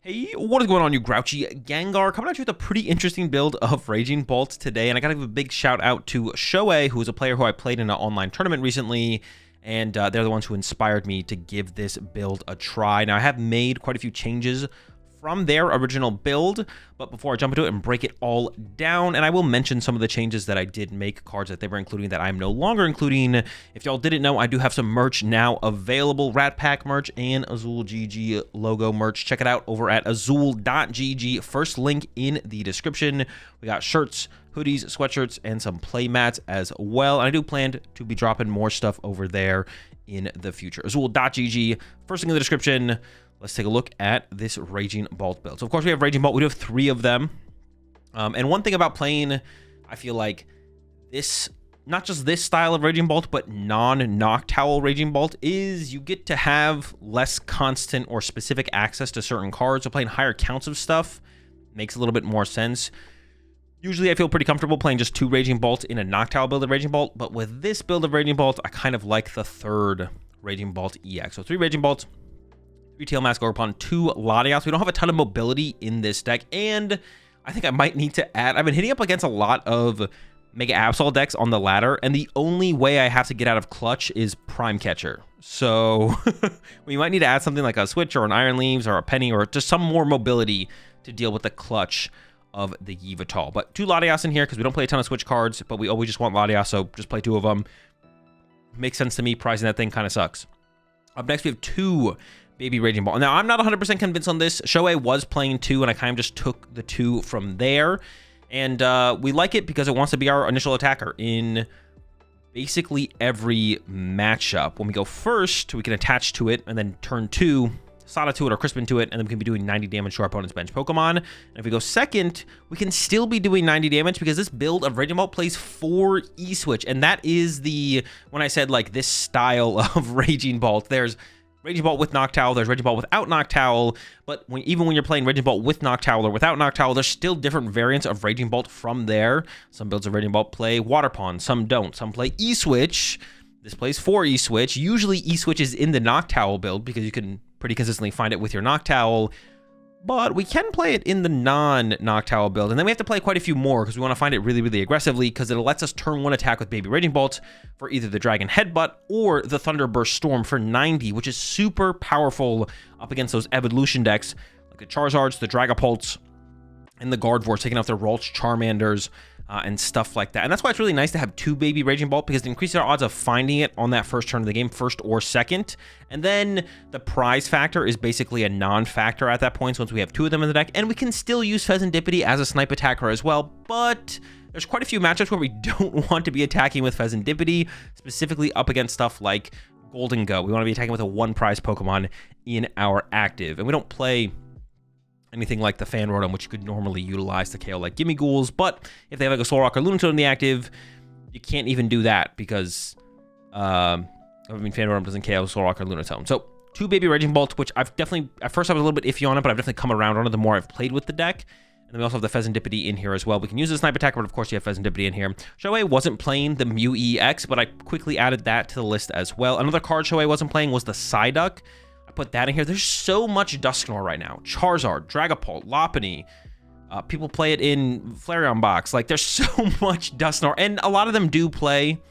Hey, what is going on, you grouchy Gengar? Coming at you with a pretty interesting build of Raging Bolt today, and I gotta give a big shout out to Shoei, who is a player who I played in an online tournament recently, and they're the ones who inspired me to give this build a try. Now, I have made quite a few changes from their original build, but before I jump into it and break it all down, and I will mention some of the changes that I did make, cards that they were including that I'm no longer including. If y'all didn't know, I do have some merch now available, Rat Pack merch and AzulGG logo merch. Check it out over at AzulGG, first link in the description. We got shirts, hoodies, sweatshirts, and some play mats as well. And I do plan to be dropping more stuff over there in the future. AzulGG, first link in the description. Let's take a look at this Raging Bolt build. So, of course, we have Raging Bolt. We do have 3 of them. And one thing about playing, I feel like this, not just this style of Raging Bolt, but non-Noctowl Raging Bolt, is you get to have less constant or specific access to certain cards. So playing higher counts of stuff makes a little bit more sense. Usually, I feel pretty comfortable playing just 2 Raging Bolts in a Noctowl build of Raging Bolt. But with this build of Raging Bolt, I kind of like the 3rd Raging Bolt EX. So 3 Raging Bolts, 3 Teal Mask Ogerpon, 2 Latias. We don't have a ton of mobility in this deck, and I think I might need to add... I've been hitting up against a lot of Mega Absol decks on the ladder, and the only way I have to get out of clutch is Prime Catcher. So we might need to add something like a Switch or an Iron Leaves or a Penny or just some more mobility to deal with the clutch of the Yveltal. But 2 Latias in here because we don't play a ton of Switch cards, but we always just want Latias, so just play 2 of them. Makes sense to me. Pricing that thing kind of sucks. Up next, we have 2 Baby Raging Bolt. Now, I'm not 100% convinced on this. Shoei was playing 2, and I kind of just took the 2 from there. And we like it because it wants to be our initial attacker in basically every matchup. When we go first, we can attach to it, and then turn 2, Sada to it or Crispin to it, and then we can be doing 90 damage to our opponent's bench Pokemon. And if we go second, we can still be doing 90 damage because this build of Raging Bolt plays 4 E-Switch. And that is the, when I said like this style of Raging Bolt, there's Raging Bolt with Noctowl, there's Raging Bolt without Noctowl, but even when you're playing Raging Bolt with Noctowl or without Noctowl, there's still different variants of Raging Bolt from there. Some builds of Raging Bolt play Waterpon, some don't. Some play E-Switch. This plays 4 E-Switch. Usually E-Switch is in the Noctowl build because you can pretty consistently find it with your Noctowl, but we can play it in the non-Noctowl build, and then we have to play quite a few more because we want to find it really, really aggressively because it lets us turn 1 attack with Baby Raging Bolt for either the Dragon Headbutt or the Thunderburst Storm for 90, which is super powerful up against those evolution decks like the Charizards, the Dragapults, and the Gardevoirs, taking out their Ralts, Charmanders, and stuff like that. And that's why it's really nice to have 2 Baby Raging Bolt because it increases our odds of finding it on that first turn of the game, first or second. And then the prize factor is basically a non-factor at that point, so once we have 2 of them in the deck. And we can still use Fezandipiti as a snipe attacker as well, but there's quite a few matchups where we don't want to be attacking with Fezandipiti, specifically up against stuff like Golden Go. We want to be attacking with a 1 prize Pokemon in our active. And we don't play anything like the Fan Rotom, which you could normally utilize to KO like Gimme Ghouls, but if they have like a Solrock or Lunatone in the active, you can't even do that because, Fan Rotom doesn't KO Solrock or Lunatone. So 2 Baby Raging Bolt, which I've definitely, at first I was a little bit iffy on it, but I've definitely come around on it the more I've played with the deck. And then we also have the Fezandipiti in here as well. We can use the Snipe Attacker, but of course you have Fezandipiti in here. Shoei wasn't playing the Mew EX, but I quickly added that to the list as well. Another card Shoei wasn't playing was the Psyduck. Put that in here. There's so much Dusknoir right now. Charizard, Dragapult, Lopunny. People play it in Flareon box. Like, there's so much Dusknoir. And a lot of them do play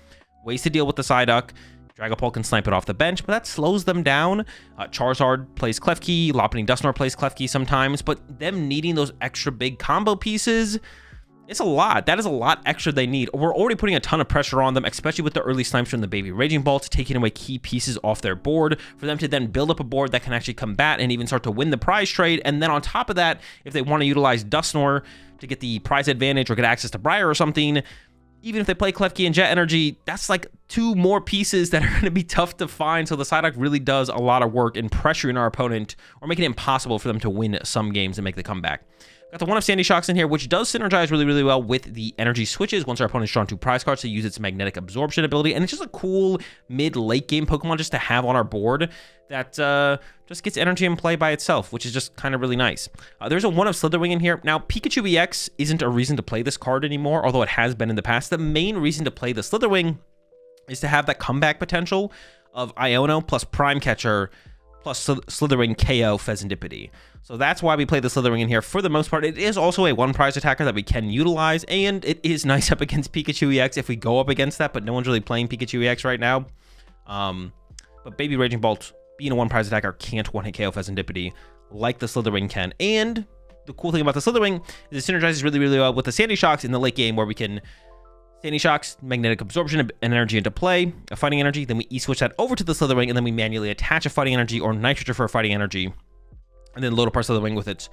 ways to deal with the Psyduck. Dragapult can snipe it off the bench, but that slows them down. Charizard plays Klefki. Lopunny Dusknoir plays Klefki sometimes. But them needing those extra big combo pieces, it's a lot. That is a lot extra they need. We're already putting a ton of pressure on them, especially with the early snipes from the Baby Raging Bolt, taking away key pieces off their board for them to then build up a board that can actually combat and even start to win the prize trade. And then on top of that, if they want to utilize Dusknoir to get the prize advantage or get access to Briar or something, even if they play Klefki and Jet Energy, that's like 2 more pieces that are going to be tough to find. So the Psyduck really does a lot of work in pressuring our opponent or making it impossible for them to win some games and make the comeback. Got the 1 of Sandy Shocks in here, which does synergize really, really well with the energy switches once our opponent's drawn 2 prize cards to use its magnetic absorption ability. And it's just a cool mid-late game Pokemon just to have on our board that just gets energy in play by itself, which is just kind of really nice. There's a 1 of Slither Wing in here. Now, Pikachu EX isn't a reason to play this card anymore, although it has been in the past. The main reason to play the Slither Wing is to have that comeback potential of Iono plus Prime Catcher plus Slither Wing KO Fezandipiti. So that's why we play the Slither Wing in here for the most part. It is also a one-prize attacker that we can utilize, and it is nice up against Pikachu EX if we go up against that, but no one's really playing Pikachu EX right now. But Baby Raging Bolt, being a one-prize attacker, can't one-hit KO Fezandipiti like the Slither Wing can. And the cool thing about the Slither Wing is it synergizes really, really well with the Sandy Shocks in the late game, where we can Sandy Shocks, Magnetic Absorption, and Energy into play, a Fighting Energy, then we E-switch that over to the Slither Wing, and then we manually attach a Fighting Energy or Night Stretcher for a Fighting Energy, and then load up our Slither Wing with its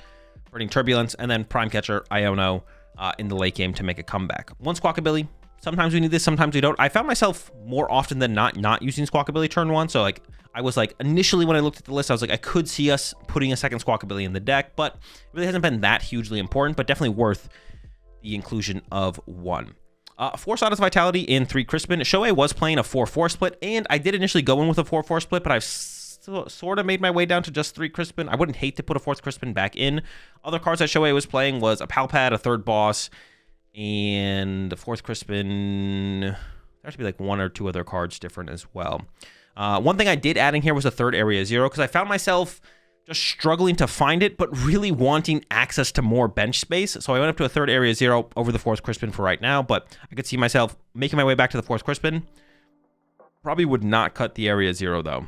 Burning Turbulence, and then Prime Catcher Iono in the late game to make a comeback. One Squawkabilly. Sometimes we need this, sometimes we don't. I found myself more often than not using Squawkabilly turn one, so like I was like, initially when I looked at the list, I was like, I could see us putting a second Squawkabilly in the deck, but it really hasn't been that hugely important, but definitely worth the inclusion of one. 4 Sada's Vitality and 3 Crispin. Shohei was playing a 4-4 split, and I did initially go in with a 4-4 split, but I've sort of made my way down to just 3 Crispin. I wouldn't hate to put a 4th Crispin back in. Other cards that Shohei was playing was a Palpad, a 3rd Boss, and the 4th Crispin. There has to be like 1 or 2 other cards different as well. One thing I did add in here was a 3rd Area 0, because I found myself just struggling to find it, but really wanting access to more bench space. So I went up to a 3rd Area 0 over the 4th Crispin for right now, but I could see myself making my way back to the 4th Crispin. Probably would not cut the Area 0 though.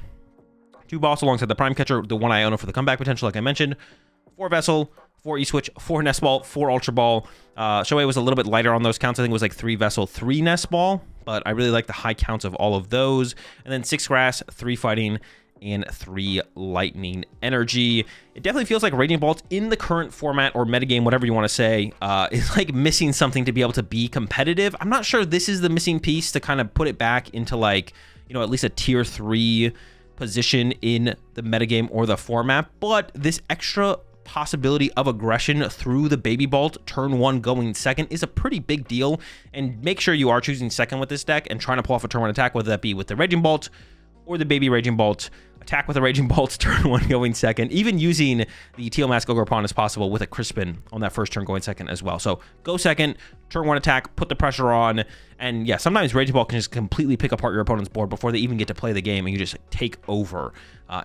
2 Boss alongside the Prime Catcher, the 1 Iono for the comeback potential, like I mentioned. 4 Vessel, 4 E-Switch, 4 Nest Ball, 4 Ultra Ball. Shohei was a little bit lighter on those counts. I think it was like 3 Vessel, 3 Nest Ball, but I really like the high counts of all of those. And then 6 Grass, 3 Fighting, and 3 Lightning Energy. It definitely feels like Raging Bolt in the current format or metagame, whatever you want to say, is like missing something to be able to be competitive. I'm not sure this is the missing piece to kind of put it back into like, you know, at least a tier 3 position in the metagame or the format, but this extra possibility of aggression through the Baby Bolt turn 1 going second is a pretty big deal, and make sure you are choosing second with this deck and trying to pull off a turn 1 attack, whether that be with the Raging Bolt or the Baby Raging Bolt. Attack with a Raging Bolt, turn 1 going second. Even using the Teal Mask Ogerpon is possible with a Crispin on that first turn going second as well. So go second, turn 1 attack, put the pressure on, and yeah, sometimes Raging Bolt can just completely pick apart your opponent's board before they even get to play the game, and you just take over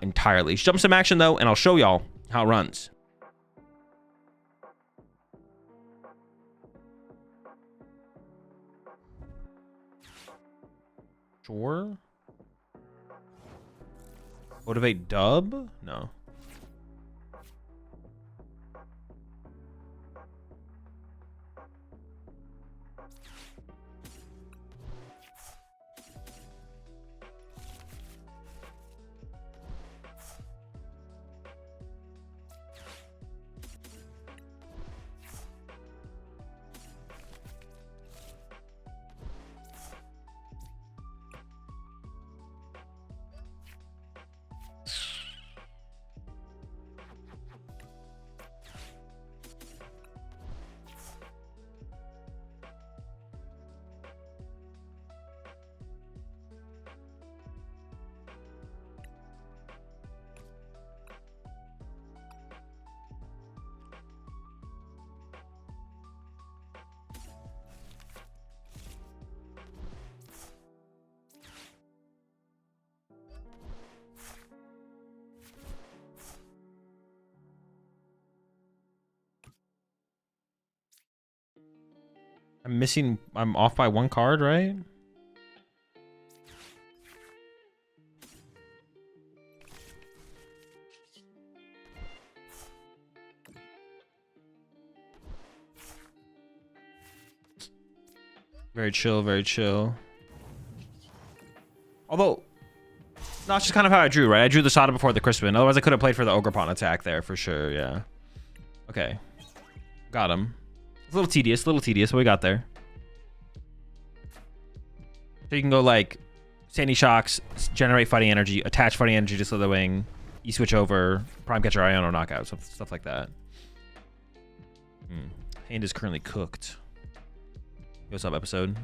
entirely. Jump some action though, and I'll show y'all how it runs. Sure. Motivate dub? No. I'm off by 1 card, right? Very chill, very chill. Although, no, it's just kind of how I drew, right? I drew the Sada before the Crispin. Otherwise, I could have played for the Ogerpon attack there for sure, yeah. Okay. Got him. It's a little tedious, but we got there. So you can go like Sandy Shocks, generate Fighting Energy, attach Fighting Energy to Slither Wing, E-switch over, Prime Catcher Iono knockout, stuff like that. Hand is currently cooked. What's up, episode?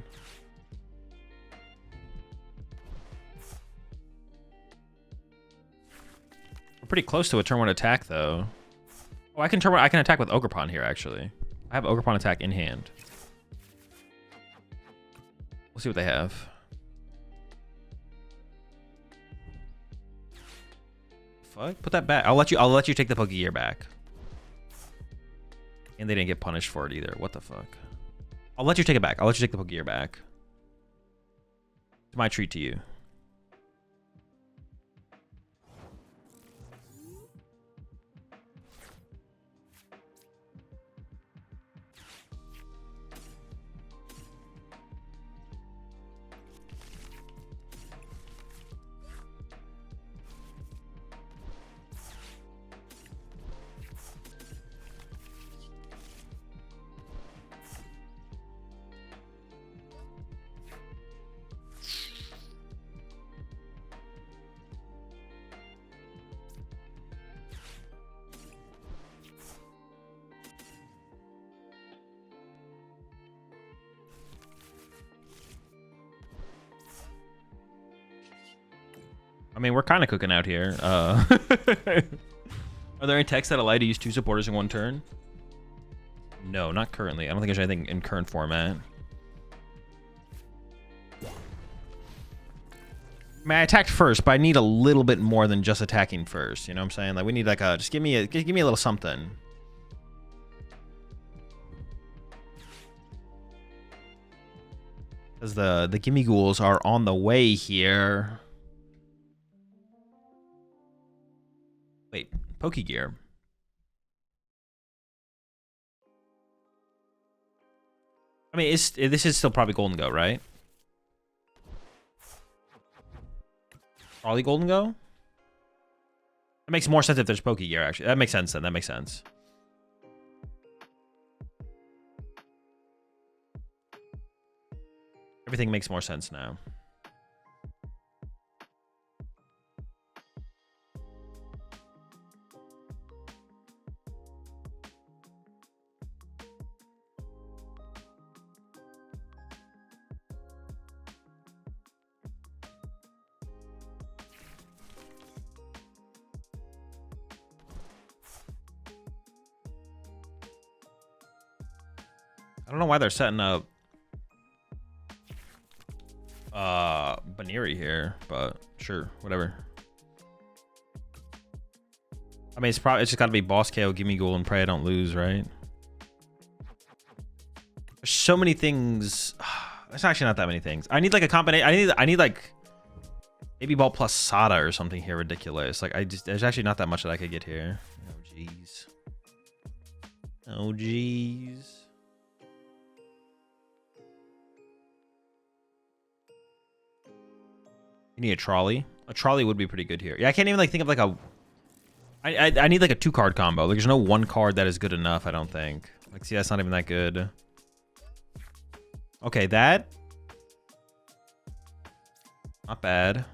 We're pretty close to a turn 1 attack though. Oh, I can attack with Ogerpon here actually. I have Ogerpon attack in hand. We'll see what they have. fuck? Put that back. I'll let you take the Pokegear back. And they didn't get punished for it either. What the fuck? I'll let you take it back. I'll let you take the Pokegear back. It's my treat to you. I mean, we're kind of cooking out here. Are there any techs that allow you to use 2 supporters in 1 turn? No, not currently. I don't think there's anything in current format. I mean, I attacked first, but I need a little bit more than just attacking first. You know what I'm saying? Like, we need like a just give me a little something. Because the gimme ghouls are on the way here. Wait, Pokegear. I mean, this is still probably Golden Go, right? Probably Golden Go? That makes more sense if there's Pokegear, actually. That makes sense then. That makes sense. Everything makes more sense now. I don't know why they're setting up Baneri here, but sure, whatever. I mean, it's just got to be boss KO, gimme ghoul, and pray I don't lose, right? There's so many things. There's actually not that many things. I need like a combination. I need like maybe ball plus Sada or something here ridiculous. Like there's actually not that much that I could get here. Oh jeez. Oh jeez. You need a trolley. A trolley would be pretty good here. Yeah, I can't even like think of like a. I need like a 2-card combo. Like, there's no 1 card that is good enough. I don't think. Like, see, that's not even that good. Okay, that. Not bad.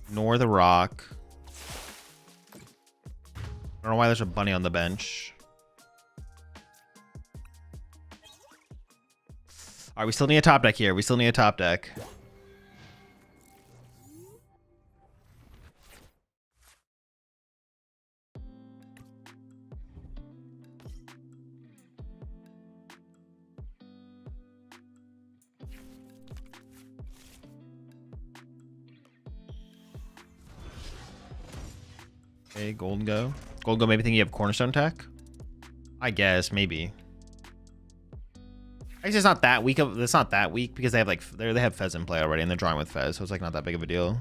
Ignore the rock. I don't know why there's a bunny on the bench. All right, we still need a top deck here. We still need a top deck. Okay, Golden Go. Golden Go, maybe think you have Cornerstone tech? I guess, maybe. I guess it's not that weak. It's not that weak because they have like they have Fez in play already and they're drawing with Fez, so it's like not that big of a deal.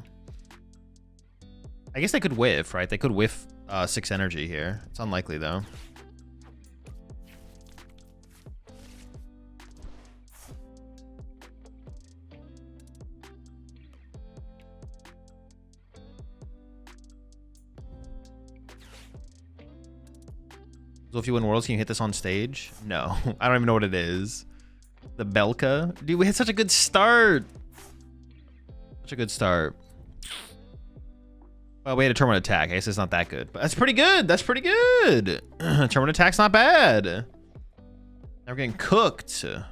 I guess they could whiff, right? They could whiff 6 energy here. It's unlikely though. So if you win Worlds, can you hit this on stage? No, I don't even know what it is. The Belka? Dude, we had such a good start. Such a good start. Well, we had a tournament attack. I guess it's not that good, but that's pretty good. That's pretty good. Tournament attack's not bad. Now we're getting cooked. All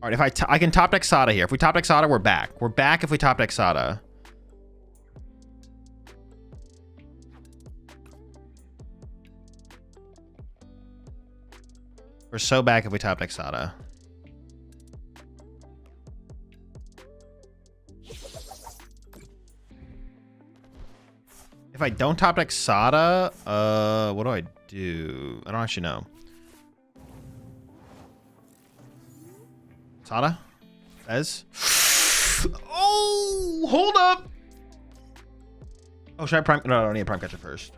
right, if I can top deck Sada here. If we top deck Sada, we're back. We're back if we top deck Sada. We're so back if we top deck Sada. If I don't top deck Sada, what do I do? I don't actually know. Sada? Fez? Oh, hold up. Oh, should I prime? No, I don't need a Prime Catcher first.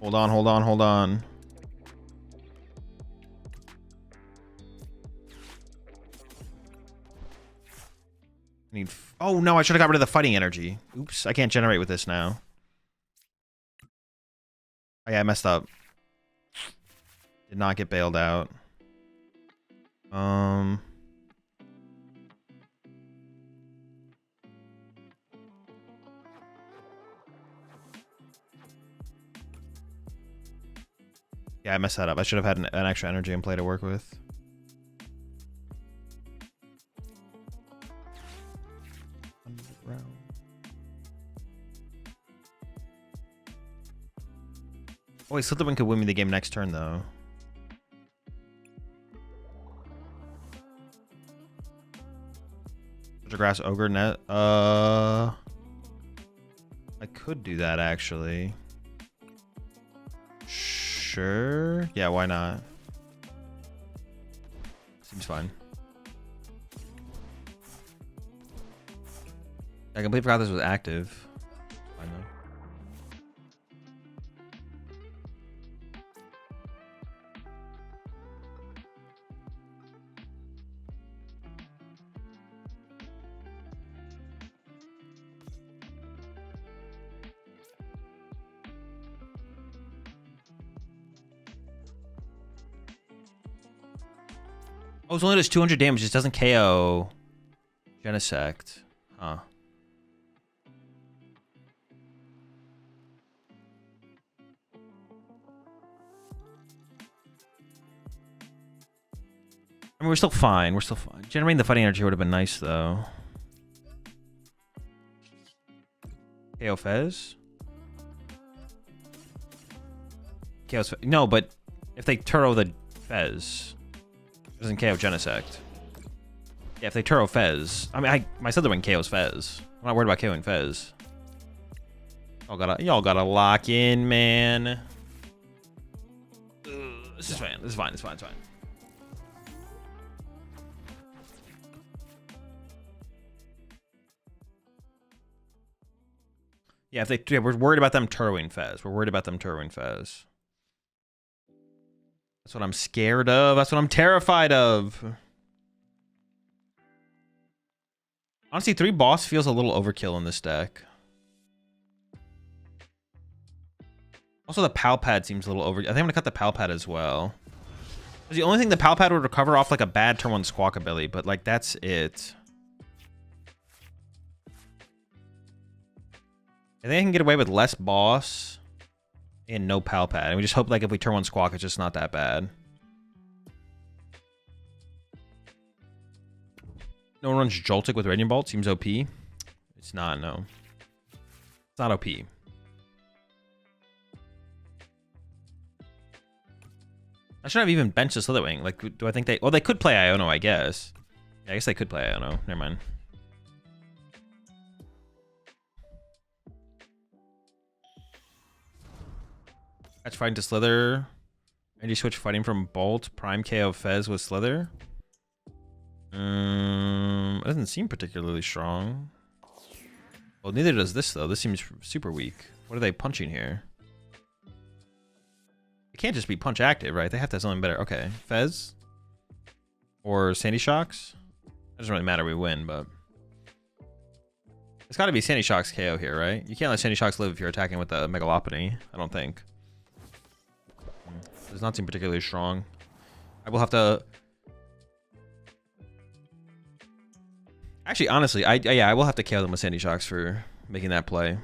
Hold on, hold on, hold on. Oh no, I should have got rid of the Fighting Energy. Oops, I can't generate with this now. Oh yeah, I messed up. Did not get bailed out. Yeah, I messed that up. I should have had an extra energy in play to work with. Oh wait, Slither Wing could win me the game next turn though. Grass Ogre net. I could do that actually. Sure. Yeah, why not? Seems fine. I completely forgot this was active. Fine though. Oh, it only does 200 damage. It doesn't KO Genesect. Huh. I mean, we're still fine. We're still fine. Generating the Fighting Energy would have been nice, though. KO Fez? KO's no, but if they Turo the Fez... Doesn't KO Genesect. Yeah, if they Turo Fez. I mean, my Slither Wing KO's Fez. I'm not worried about KOing Fez. Y'all gotta lock in, man. This is fine. This is fine. It's fine. It's fine. Yeah, we're worried about them Turoing Fez. We're worried about them Turoing Fez. That's what I'm scared of. That's what I'm terrified of. Honestly, 3 boss feels a little overkill in this deck. Also, the PAL pad seems a little over. I think I'm gonna cut the PAL pad as well. The only thing the PAL pad would recover off like a bad turn 1 Squawkabilly, but like that's it. I think I can get away with less boss and no PAL pad. And we just hope like if we turn 1 Squawk, it's just not that bad. No one runs Joltik with Raging Bolt. Seems OP. It's not, no. It's not OP. I shouldn't have even benched the Slither Wing. Like, do I think they... Well, they could play Iono, I guess. Yeah, I guess they could play Iono. Never mind. Catch fighting to Slither. Energy Switch fighting from Bolt. Prime KO Fez with Slither. It doesn't seem particularly strong. Well, neither does this, though. This seems super weak. What are they punching here? It can't just be punch active, right? They have to have something better. Okay. Fez? Or Sandy Shocks? It doesn't really matter, we win, but... It's gotta be Sandy Shocks KO here, right? You can't let Sandy Shocks live if you're attacking with the Megalopony, I don't think. Does not seem particularly strong. I will have to... Actually, honestly, yeah, I will have to KO them with Sandy Shocks for making that play.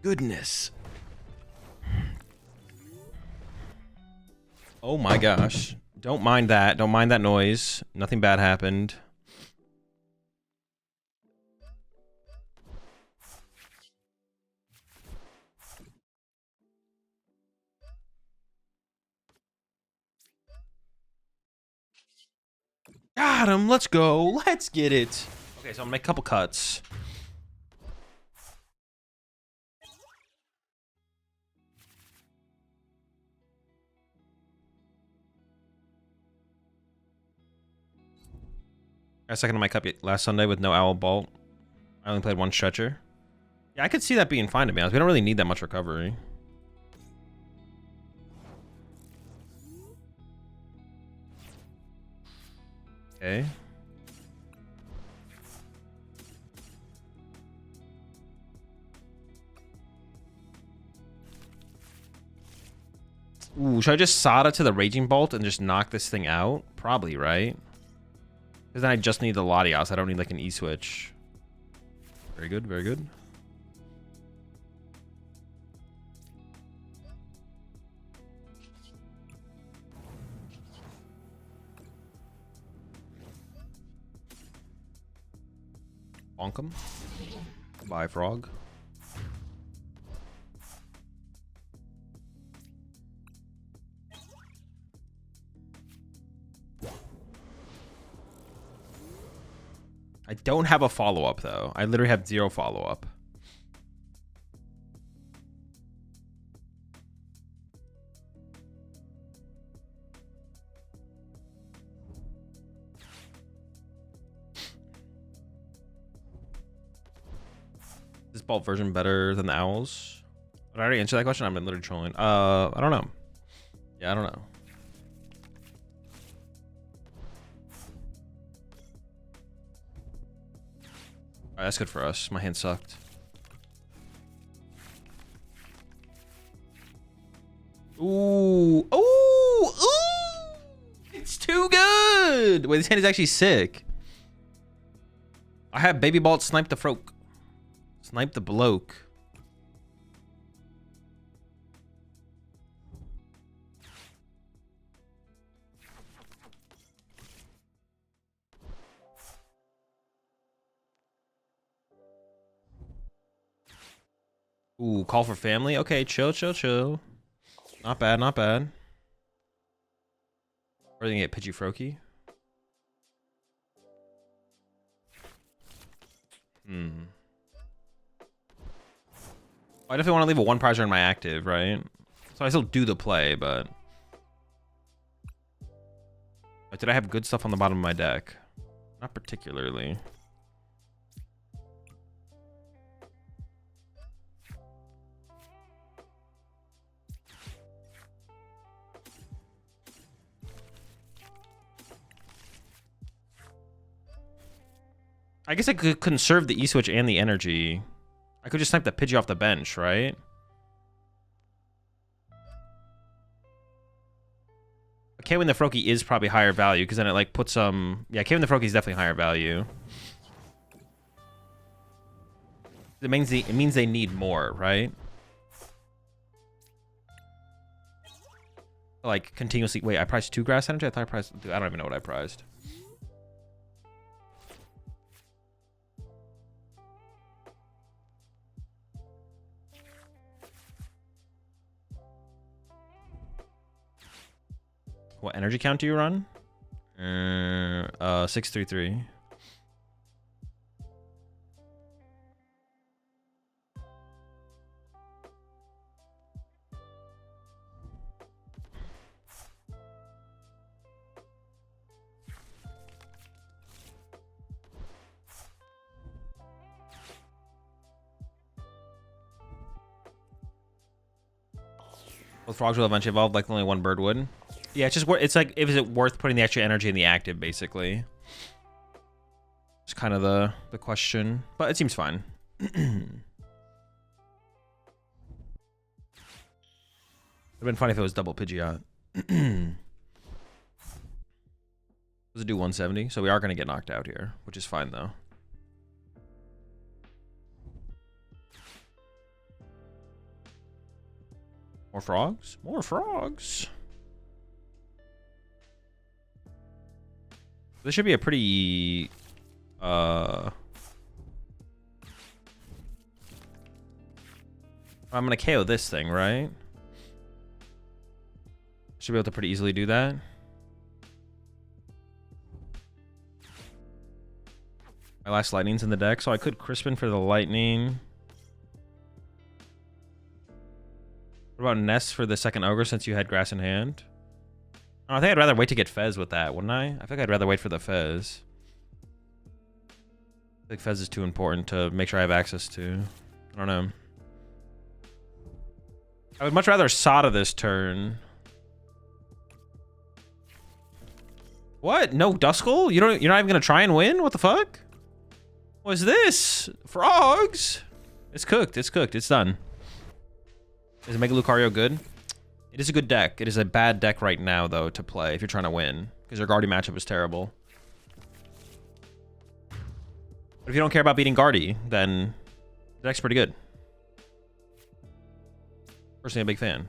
Goodness. Oh my gosh. Don't mind that. Don't mind that noise. Nothing bad happened. Got him. Let's go. Let's get it. Okay, so I'm gonna make a couple cuts. I second on my cup last Sunday with no Owl Bolt. I only played one stretcher. Yeah, I could see that being fine to be honest. We don't really need that much recovery. Okay. Ooh, should I just Sada to the Raging Bolt and just knock this thing out? Probably, right? Because then I just need the Latias. I don't need like an E-switch. Very good, very good. Bonk him. Bye, frog. I don't have a follow-up, though. I literally have 0 follow-up. Is this Bolt version better than the Owls? Did I already answer that question? I'm literally trolling. I don't know. Yeah, I don't know. Alright, that's good for us. My hand sucked. Ooh. Ooh. Ooh. It's too good. Wait, this hand is actually sick. I have Baby Bolt snipe the froke. Snipe the bloke. Ooh, call for family. Okay, chill, chill, chill. Not bad, not bad. We're gonna get Pidgey Froakie. I definitely want to leave a 1 prizer in my active, right? So I still do the play, but... Did I have good stuff on the bottom of my deck? Not particularly. I guess I could conserve the E-switch and the energy. I could just snipe the Pidgey off the bench, right? K-Win the Froakie is probably higher value because then it like puts some... Yeah, K-Win the Froakie is definitely higher value. It means they need more, right? Like continuously... Wait, I priced 2 Grass Energy? I thought I priced... Dude, I don't even know what I priced. What energy count do you run? 633. Both frogs will eventually evolve like only one bird would. Yeah, it's just it's like, is it worth putting the extra energy in the active, basically? It's kind of the question, but it seems fine. It would have been funny if it was double Pidgeot. Does it do 170? So we are going to get knocked out here, which is fine, though. More frogs? More frogs. This should be a pretty I'm gonna KO this thing, right? Should be able to pretty easily do that. My last lightning's in the deck, so I could Crispin for the lightning. What about Nest for the second ogre since you had grass in hand? Oh, I think I'd rather wait to get Fez with that, wouldn't I? I think I'd rather wait for the Fez. I think Fez is too important to make sure I have access to. I don't know. I would much rather Sada this turn. What? No Duskull? You're not even gonna try and win? What the fuck? What's this? Frogs? It's cooked. It's cooked. It's done. Is Mega Lucario good? It is a good deck. It is a bad deck right now, though, to play if you're trying to win. Because your Guardy matchup is terrible. But if you don't care about beating Guardy, then the deck's pretty good. Personally, a big fan.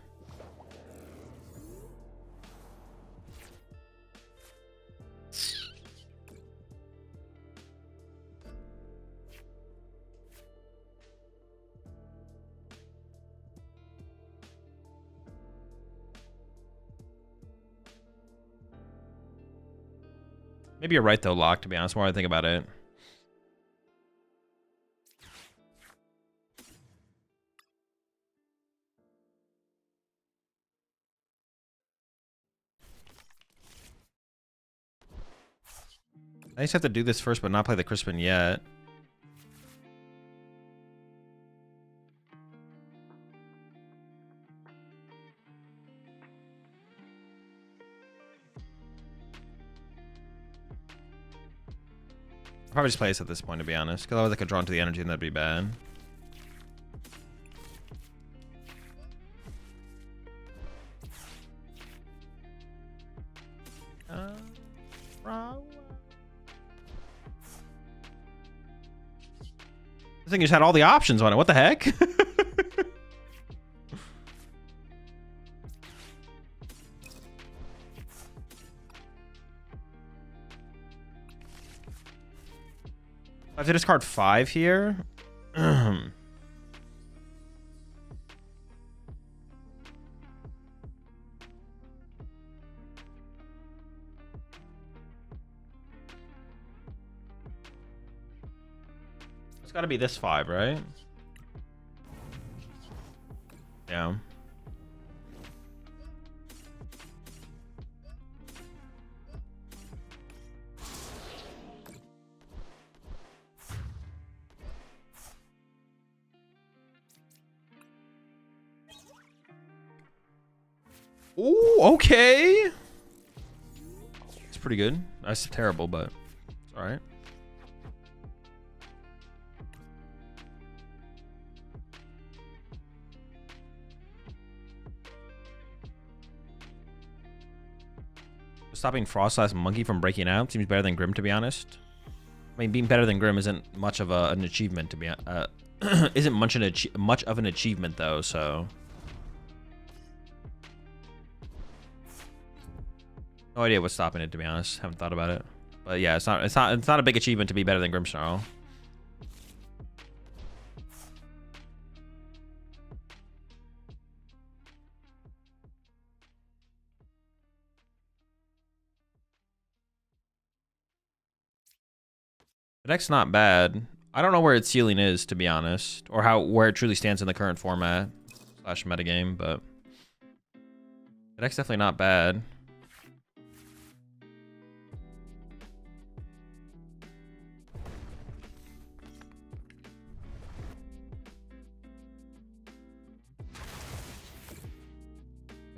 Maybe you're right, though, Locke, to be honest, the more I think about it. I just have to do this first, but not play the Crispin yet. I'll probably just play this at this point, to be honest. Because otherwise I could draw into the energy and that'd be bad. This thing just had all the options on it. What the heck? I have to discard 5 here. It's got to be this 5, right? Yeah. Ooh, okay. It's pretty good. That's terrible, but it's all right. Stopping Frost Monkey from breaking out seems better than Grim, to be honest. I mean, being better than Grim isn't much of an achievement, to be isn't much of an achievement though. So. No idea what's stopping it, to be honest. Haven't thought about it, but yeah, it's not a big achievement to be better than Grimmsnarl. The deck's not bad. I don't know where its ceiling is, to be honest, or where it truly stands in the current format / metagame, but the deck's definitely not bad.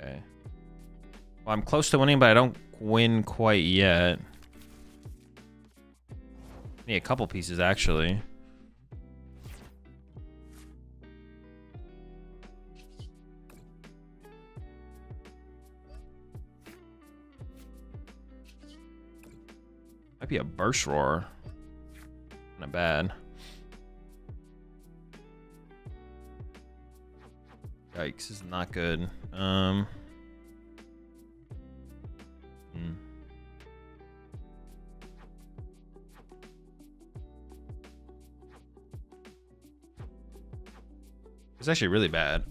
Okay. Well, I'm close to winning, but I don't win quite yet. Need a couple pieces, actually. Might be a Burst Roar. Not bad. Yikes, this is not good. It's actually really bad.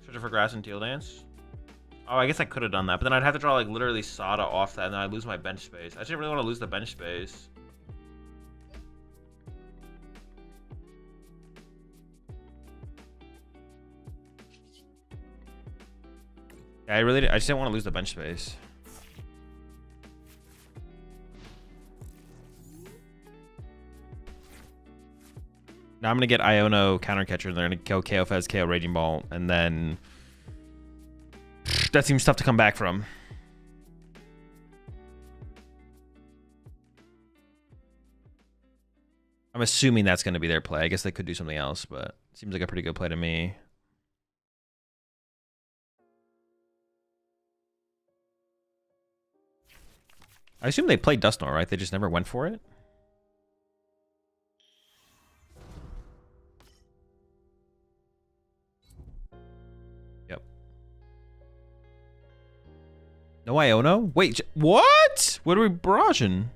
Search for Grass and Teal Dance. Oh, I guess I could have done that, but then I'd have to draw like literally Sada off that, and then I'd lose my bench space. I didn't really want to lose the bench space. Yeah, I just didn't want to lose the bench space. Now I'm gonna get Iono counter catcher, and they're gonna kill KO Fez, KO Raging Bolt, and then that seems tough to come back from. I'm assuming that's gonna be their play. I guess they could do something else, but it seems like a pretty good play to me. I assume they played Dusknoir, right? They just never went for it. Yep. No Iono? Wait, what? What are we barraging?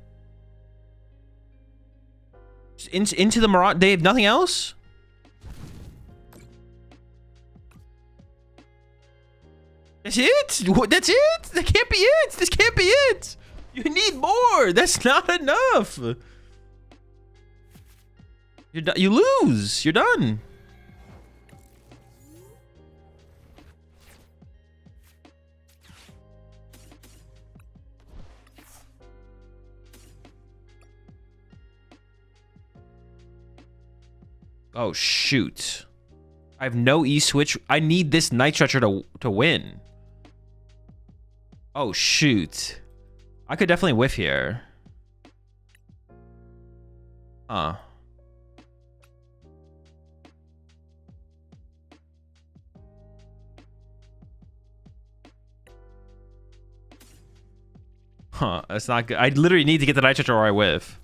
Into the Mirage? They have nothing else? That's it? That's it? That can't be it. This can't be it. You need more. That's not enough. You're done. You lose. You're done. Oh, shoot. I have no E-switch. I need this Night Stretcher to win. Oh, shoot. I could definitely whiff here. Huh. Huh, that's not good. I literally need to get the Night Stretcher or I whiff.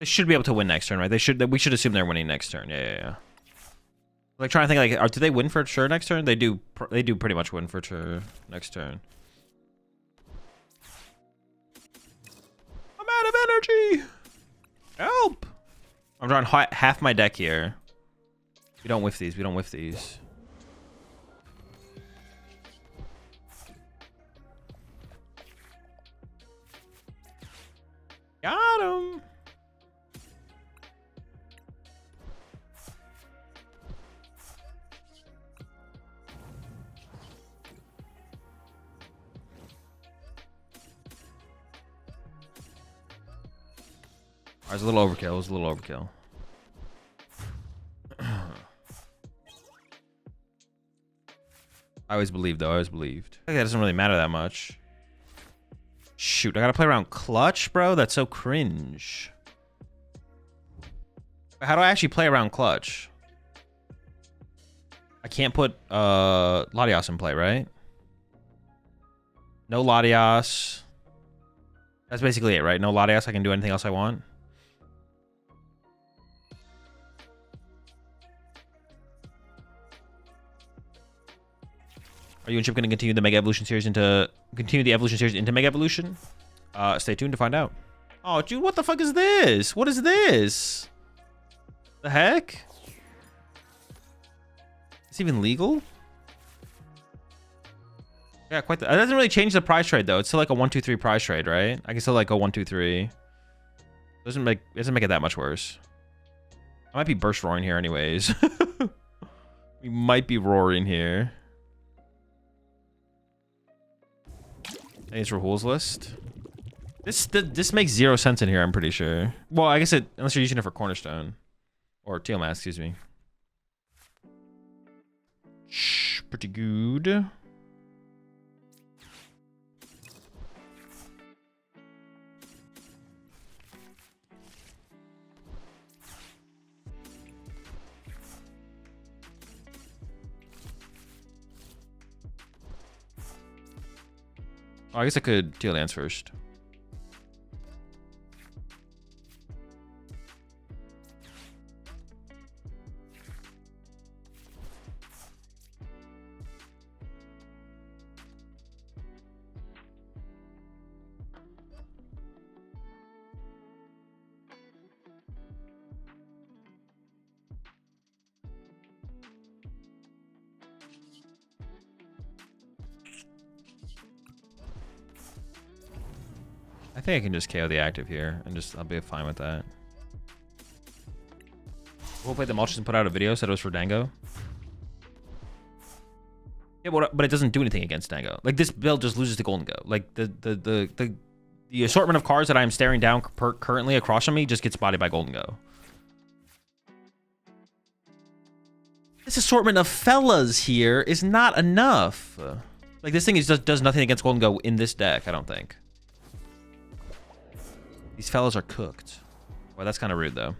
They should be able to win next turn, right? We should assume they're winning next turn. Yeah. Like trying to think, like, do they win for sure next turn? They do pretty much win for sure next turn. I'm out of energy. Help! I'm drawing half my deck here. We don't whiff these. We don't whiff these. Got him. It was a little overkill. It was a little overkill. I always believed, though. I always believed. I think that doesn't really matter that much. Shoot, I gotta play around clutch, bro? That's so cringe. How do I actually play around clutch? I can't put Latias in play, right? No Latias. That's basically it, right? No Latias. I can do anything else I want. Are you and Chip going to continue the Mega Evolution series into Mega Evolution? Stay tuned to find out. Oh, dude, what the fuck is this? What is this? The heck? Is it even legal? Yeah, quite. It doesn't really change the prize trade though. It's still like a 1-2-3 prize trade, right? I can still like go 1-2-3. Doesn't make it that much worse. I might be burst roaring here anyways. We might be roaring here. Thanks for Hool's list. This makes 0 sense in here, I'm pretty sure. Well, I guess unless you're using it for Cornerstone. Or Teal Mask, excuse me. Shh, pretty good. Oh, I guess I could Teal Dance first. I think I can just KO the active here, and I'll be fine with that. We'll play the Mulches and put out a video, said it was for Dango. Yeah, but it doesn't do anything against Dango. Like, this build just loses to Golden Go. Like, the assortment of cards that I am staring down currently across from me just gets bodied by Golden Go. This assortment of fellas here is not enough. Like, this thing does nothing against Golden Go in this deck, I don't think. These fellas are cooked. Well, that's kind of rude, though.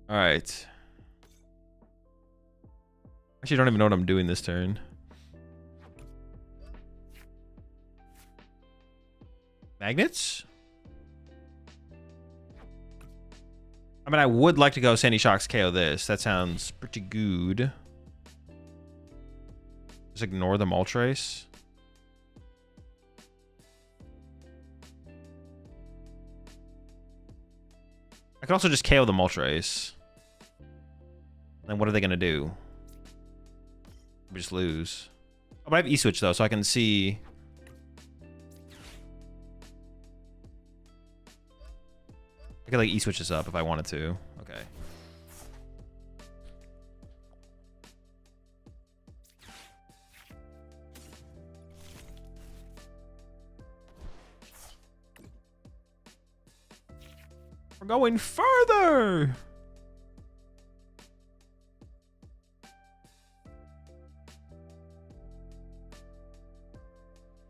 All right. Actually, I don't even know what I'm doing this turn. Magnets? I mean, I would like to go Sandy Shocks KO this. That sounds pretty good. Just ignore the Moltres. I could also just KO the Moltres. Then what are they going to do? We just lose. Oh, but I have E-Switch, though, so I can see... I could, like, E-Switch this up if I wanted to. Okay. We're going further!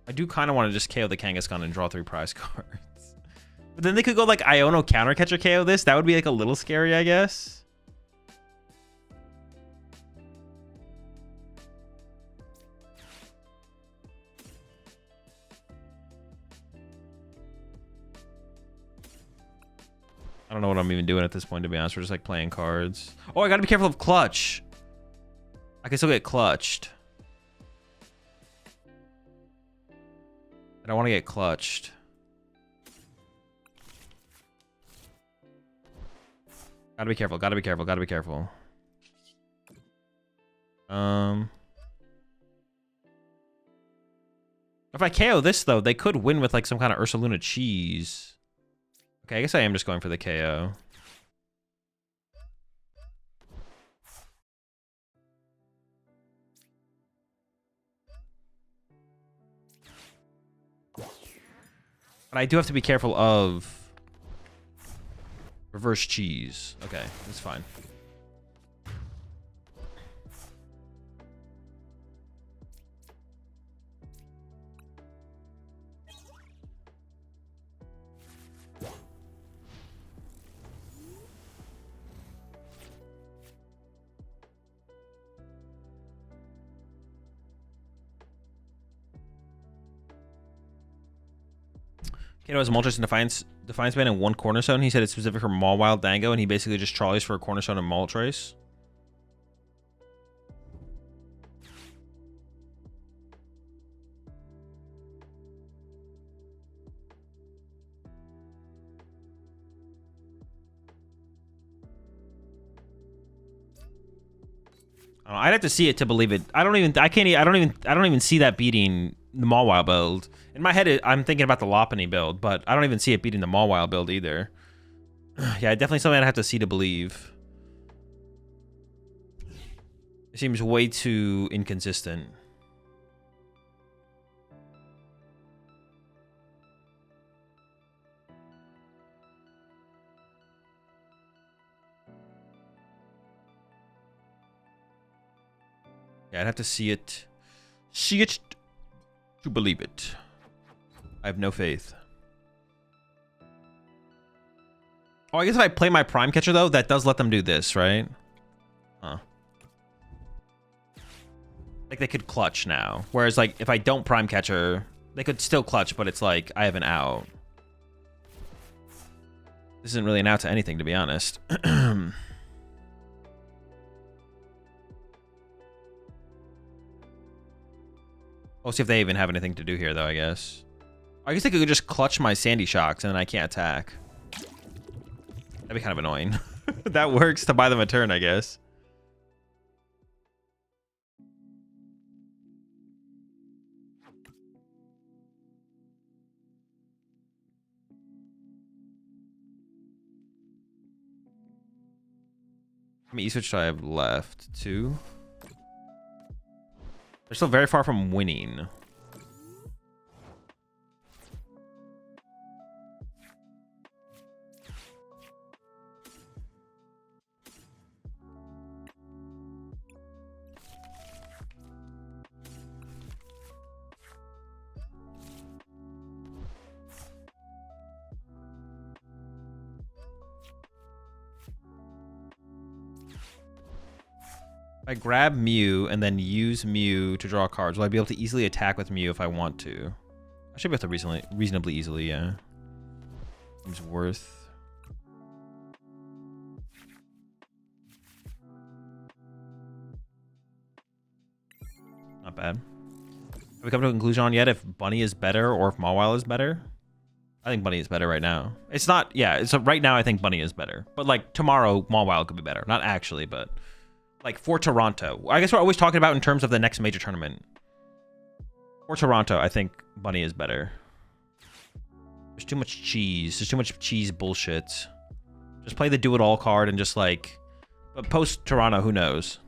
I do kind of want to just KO the Kangaskhan and draw 3 prize cards. But then they could go like Iono Counter Catcher KO this. That would be like a little scary, I guess. I don't know what I'm even doing at this point, to be honest. We're just like playing cards. Oh, I gotta be careful of clutch. I can still get clutched. I don't want to get clutched. Gotta be careful, gotta be careful, gotta be careful. If I KO this, though, they could win with like some kind of Ursaluna cheese. Okay, I guess I am just going for the KO. But I do have to be careful of reverse cheese. Okay, that's fine. Kato has Moltres and Defiance Band and one Cornerstone. He said it's specific for Mawile Dango, and he basically just trolleys for a Cornerstone and Moltres. I'd have to see it to believe it. I don't even see that beating the Mawile build. In my head, I'm thinking about the Lopunny build, but I don't even see it beating the Mawile build either. Yeah, definitely something I'd have to see to believe. It seems way too inconsistent. Yeah, I'd have to see it to believe it. I have no faith. Oh, I guess if I play my Prime Catcher, though, that does let them do this, right? Huh. Like, they could clutch now. Whereas, like, if I don't Prime Catcher, they could still clutch, but it's like, I have an out. This isn't really an out to anything, to be honest. We'll see if they even have anything to do here, though, I guess. I guess they could just clutch my Sandy Shocks, and then I can't attack. That'd be kind of annoying. That works to buy them a turn, I guess. How many E-Switch do I have left? 2? They're still very far from winning. If I grab Mew and then use Mew to draw cards, will I be able to easily attack with Mew if I want to? I should be able to reasonably easily, yeah. Seems worth. Not bad. Have we come to a conclusion on yet if Bunny is better or if Mawile is better? I think Bunny is better right now. It's not, yeah, it's right now I think Bunny is better. But like tomorrow, Mawile could be better. Not actually, but like for Toronto. I guess we're always talking about in terms of the next major tournament. For Toronto, I think Bunny is better. There's too much cheese. There's too much cheese bullshit. Just play the do-it-all card and just like... But post Toronto, who knows?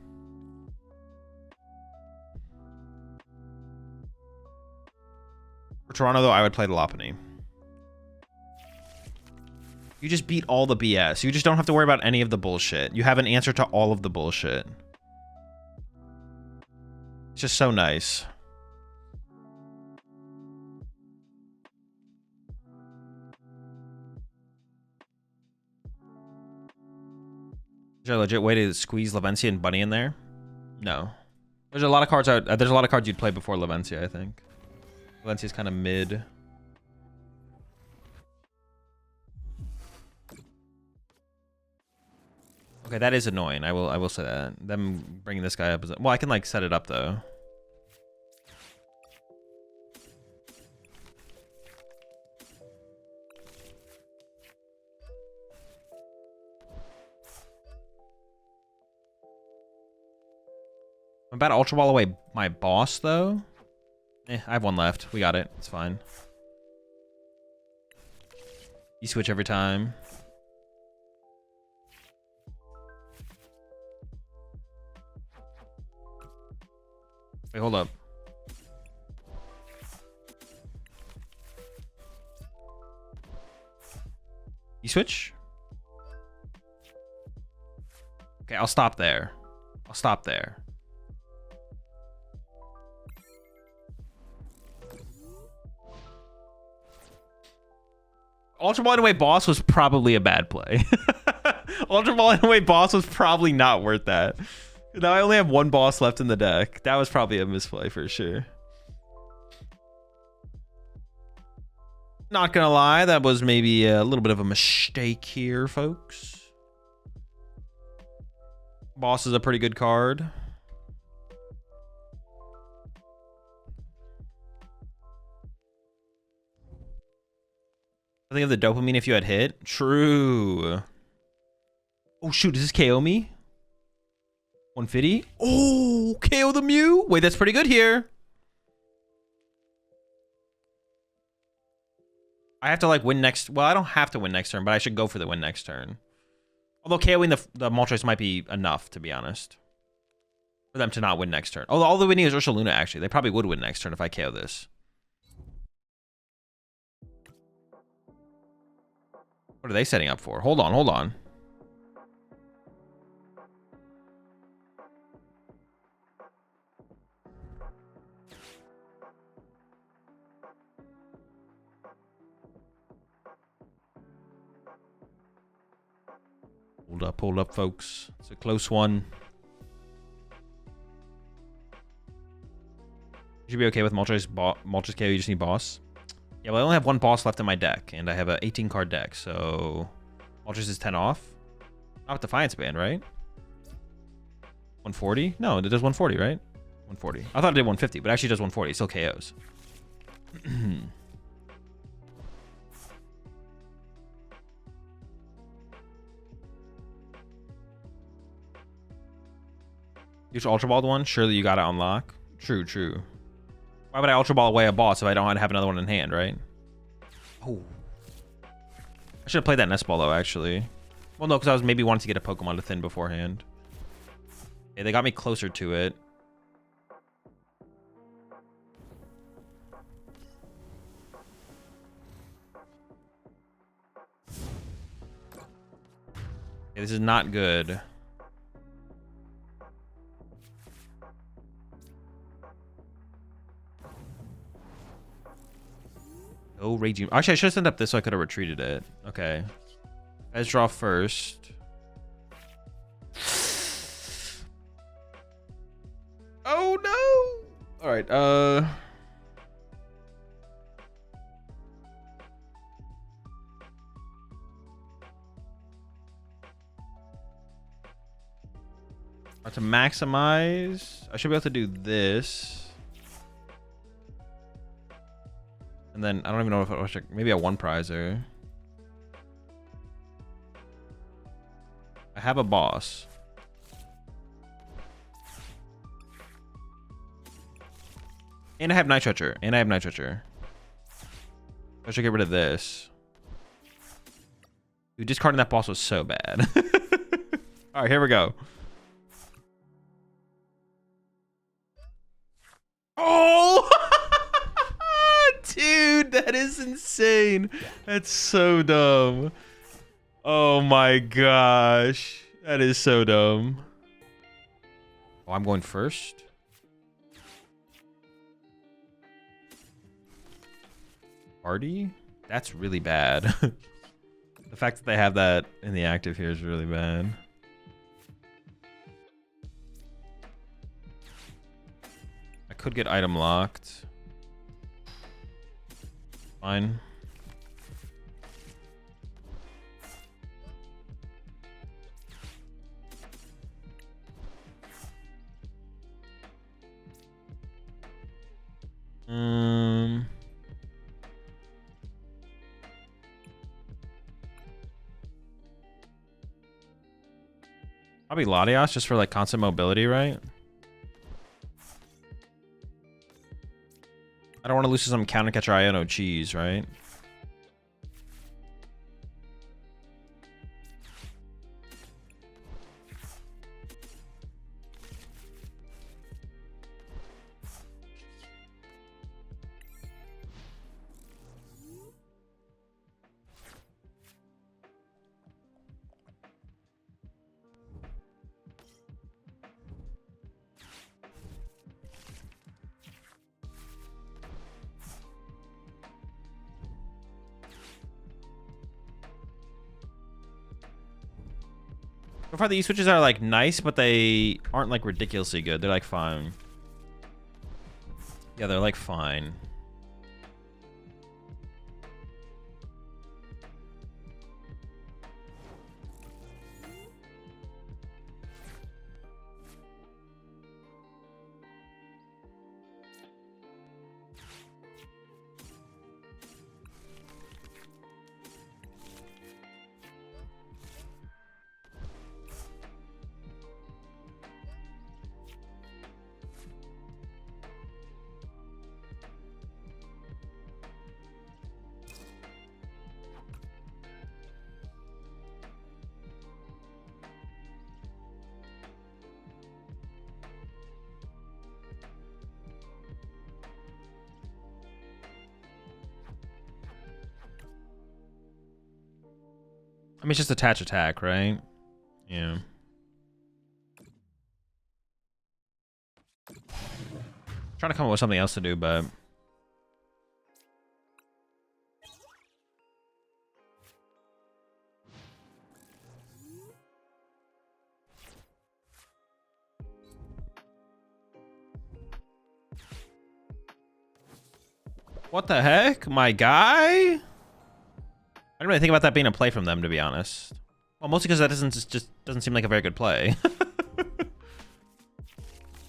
For Toronto, though, I would play the Lopunny. You just beat all the BS. You just don't have to worry about any of the bullshit. You have an answer to all of the bullshit. It's just so nice. Is there a legit way to squeeze Lavencia and Bunny in there? No. There's a lot of cards out. There's a lot of cards you'd play before Lavencia, I think. Lavencia's kind of mid. Okay, that is annoying. I will say that. Them bringing this guy up is... Well, I can like set it up though. I'm about to Ultra Ball away my boss though. I have one left. We got it. It's fine. You switch every time. Wait, hold up. You switch? Okay, I'll stop there. I'll stop there. Ultra Ball anyway boss was probably a bad play. Ultra Ball anyway boss was probably not worth that. Now I only have one boss left in the deck. That was probably a misplay for sure. Not gonna lie, that was maybe a little bit of a mistake here, folks. Boss is a pretty good card. I think of the dopamine if you had hit. True. Oh shoot, does this KO me? 150? Oh, KO the Mew? Wait, that's pretty good here. I have to like win next. Well, I don't have to win next turn, but I should go for the win next turn. Although KOing the Moltres might be enough, to be honest. For them to not win next turn. Oh, all the winning is Ursaluna, actually. They probably would win next turn if I KO this. What are they setting up for? Hold on, hold on. Hold up, folks. It's a close one. You should be okay with Moltres KO, you just need boss. Yeah, well, I only have one boss left in my deck, and I have an 18 card deck, so Moltres is 10 off. Not with Defiance Band, right? 140? No, it does 140, right? 140. I thought it did 150, but it actually does 140. It still KOs. Use Ultra Ball one? Surely you gotta unlock. True, true. Why would I Ultra Ball away a boss if I don't have another one in hand, right? Oh. I should have played that Nest Ball, though, actually. Well, no, because I was maybe wanting to get a Pokemon to thin beforehand. Okay, they got me closer to it. Okay, this is not good. Oh, Raging. Actually, I should have sent up this so I could have retreated it. Okay. Let's draw first. Oh, no. All right. To maximize, I should be able to do this. And then I don't even know if I should, maybe a one prizer. I have a boss. And I have Night Stretcher. I should get rid of this. Dude, discarding that boss was so bad. All right, here we go. Oh! Dude, that is insane. That's so dumb. Oh my gosh. That is so dumb. Oh, I'm going first. Party? That's really bad. The fact that they have that in the active here is really bad. I could get item locked. Fine. Probably Latias just for like constant mobility, right? I don't want to lose to some counter catcher Iono cheese, right? So far, the E-switches are, like, nice, but they aren't, like, ridiculously good. They're, like, fine. Yeah, they're, like, fine. I mean, it's just attach attack, right? Yeah. Trying to come up with something else to do, but... What the heck? My guy? I didn't really think about that being a play from them, to be honest. Well, mostly because that just doesn't seem like a very good play.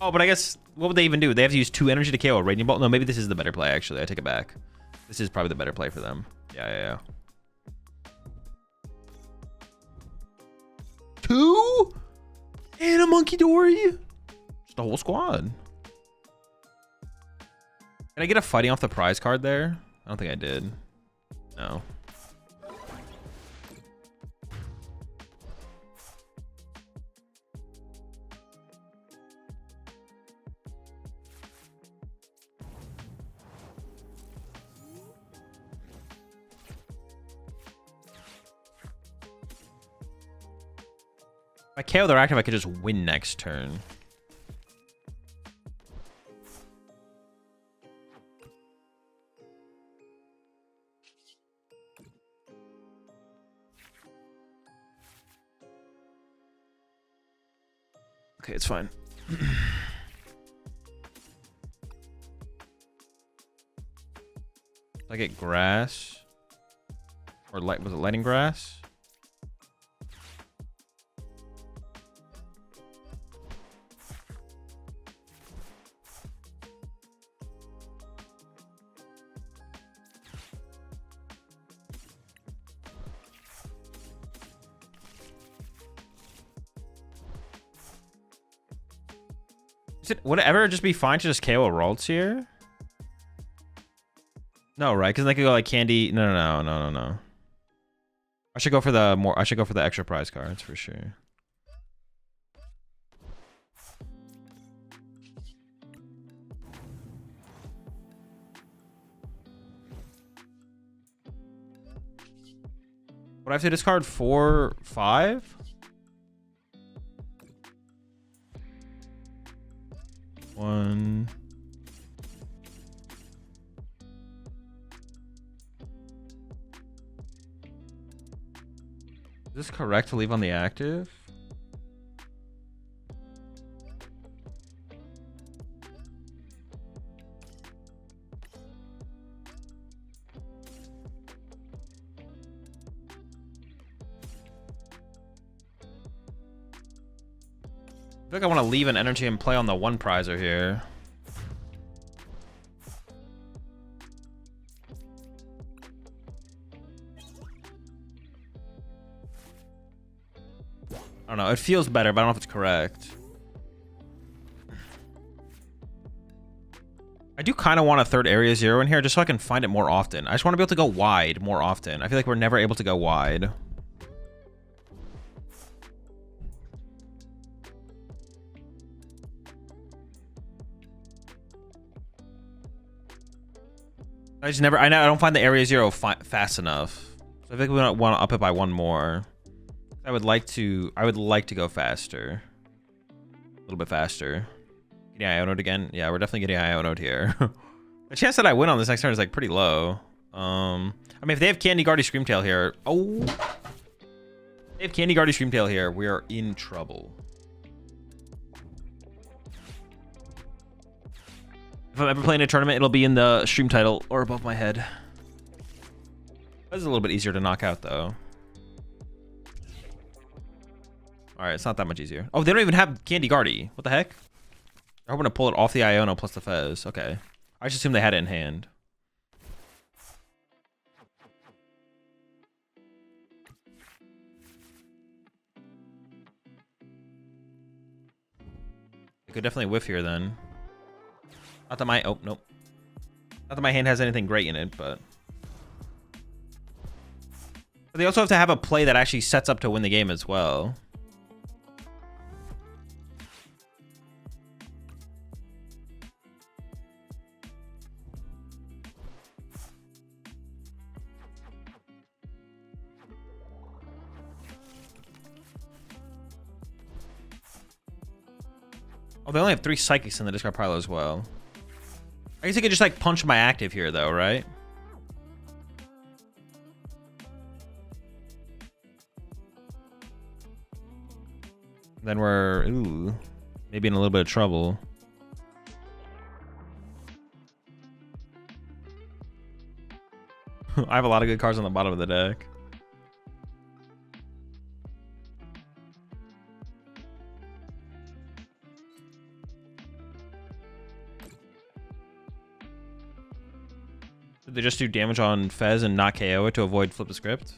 Oh, but I guess, what would they even do? They have to use 2 energy to KO a Raging Bolt? No, maybe this is the better play, actually. I take it back. This is probably the better play for them. Yeah. 2? And a Monkey Dory? Just a whole squad. Can I get a fighting off the prize card there? I don't think I did. No. If I KO their active, I could just win next turn. Okay, it's fine. I get grass, or light? Was it lighting grass? Would it ever just be fine to just KO a Ralts here? No, right? Because they could go like candy. No. I should go for the extra prize cards for sure. Would I have to discard 4, 5? One. Is this correct to leave on the active? I feel like I want to leave an energy and play on the 1 prizer here. I don't know. It feels better, but I don't know if it's correct. I do kind of want a 3rd area 0 in here just so I can find it more often. I just want to be able to go wide more often. I feel like we're never able to go wide. I don't find the area 0 fast enough. So I think we want to up it by 1 more. I would like to go faster. A little bit faster. Getting Iono'd again? Yeah, we're definitely getting Iono'd here. The chance that I win on this next turn is like pretty low. I mean, if they have Candy Guardy Screamtail here. Oh. They have Candy Guardy Screamtail here. We are in trouble. If I'm ever playing a tournament, it'll be in the stream title or above my head. That's a little bit easier to knock out, though. All right, it's not that much easier. Oh, they don't even have Candy Guardy. What the heck? They're hoping to pull it off the Iono plus the Fez. Okay. I just assumed they had it in hand. They could definitely whiff here, then. Not that my... Oh, nope. Not that my hand has anything great in it, but... But they also have to have a play that actually sets up to win the game as well. Oh, they only have 3 Psychics in the discard pile as well. I guess I could just, like, punch my active here, though, right? Then we're, ooh, maybe in a little bit of trouble. I have a lot of good cards on the bottom of the deck. Did they just do damage on Fez and not KO it to avoid flip the script?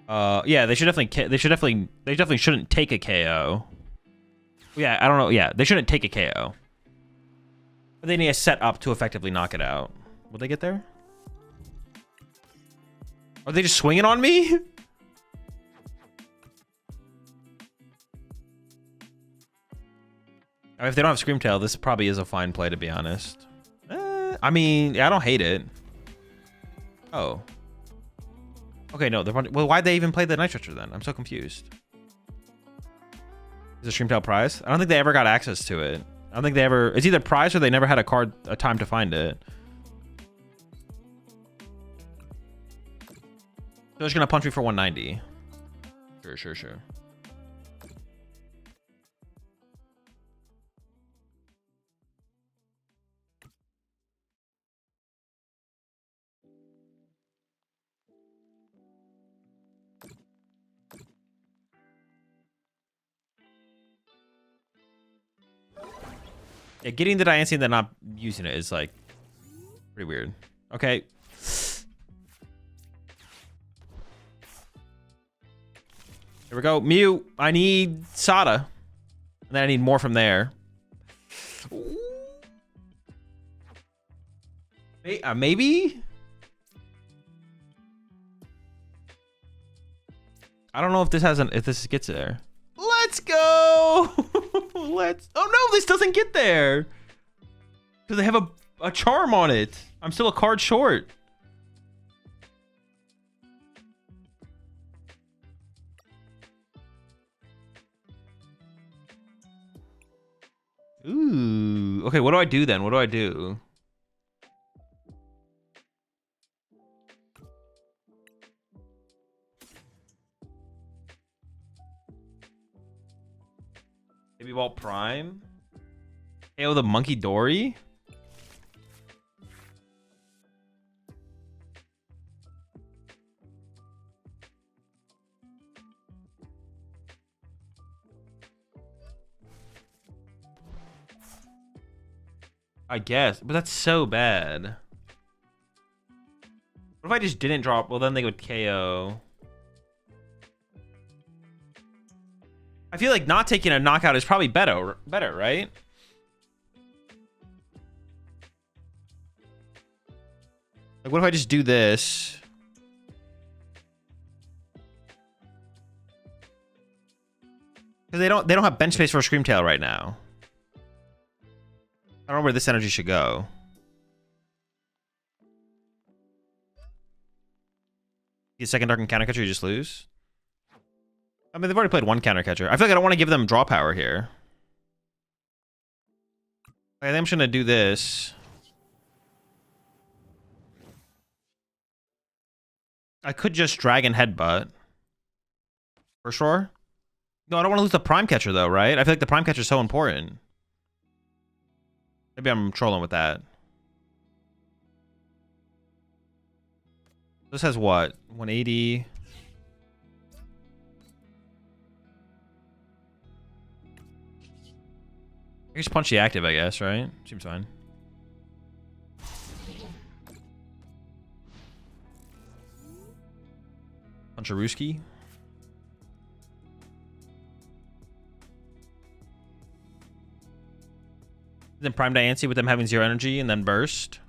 Yeah, they definitely shouldn't take a KO. Yeah, I don't know. Yeah, they shouldn't take a KO. But they need a set up to effectively knock it out. Will they get there? Are they just swinging on me? I mean, if they don't have Screamtail, this probably is a fine play, to be honest. I mean, yeah, I don't hate it. Oh. Okay, no. Well, why'd they even play the Night Stretcher then? I'm so confused. Is it Screamtail prize? I don't think they ever got access to it. I don't think they ever... It's either prize or they never had a time to find it. They're just gonna punch me for 190. Sure. Yeah, getting the Diancie and then not using it is, like, pretty weird. Okay. Here we go. Mew, I need Sada. And then I need more from there. Maybe? I don't know if this gets there. Let's go! Oh no, this doesn't get there! Because they have a charm on it. I'm still a card short. Ooh. Okay, what do I do then? What do I do? Maybe Vault Prime? KO the Monkey Dory? I guess, but that's so bad. What if I just didn't drop? Well, then they would KO. I feel like not taking a knockout is probably better, right? Like, what if I just do this? Because they don't have bench space for a Screamtail right now. I don't know where this energy should go. Get second Dark and Counter Catcher, you just lose. I mean, they've already played one Counter Catcher. I feel like I don't want to give them draw power here. I think I'm just gonna do this. I could just Dragon Headbutt. For sure. No, I don't want to lose the Prime Catcher, though, right? I feel like the Prime Catcher is so important. Maybe I'm trolling with that. This has what? 180. I just punch the active, I guess, right? Seems fine. Punch a Rooski. Then Prime Diancie with them having 0 energy and then burst.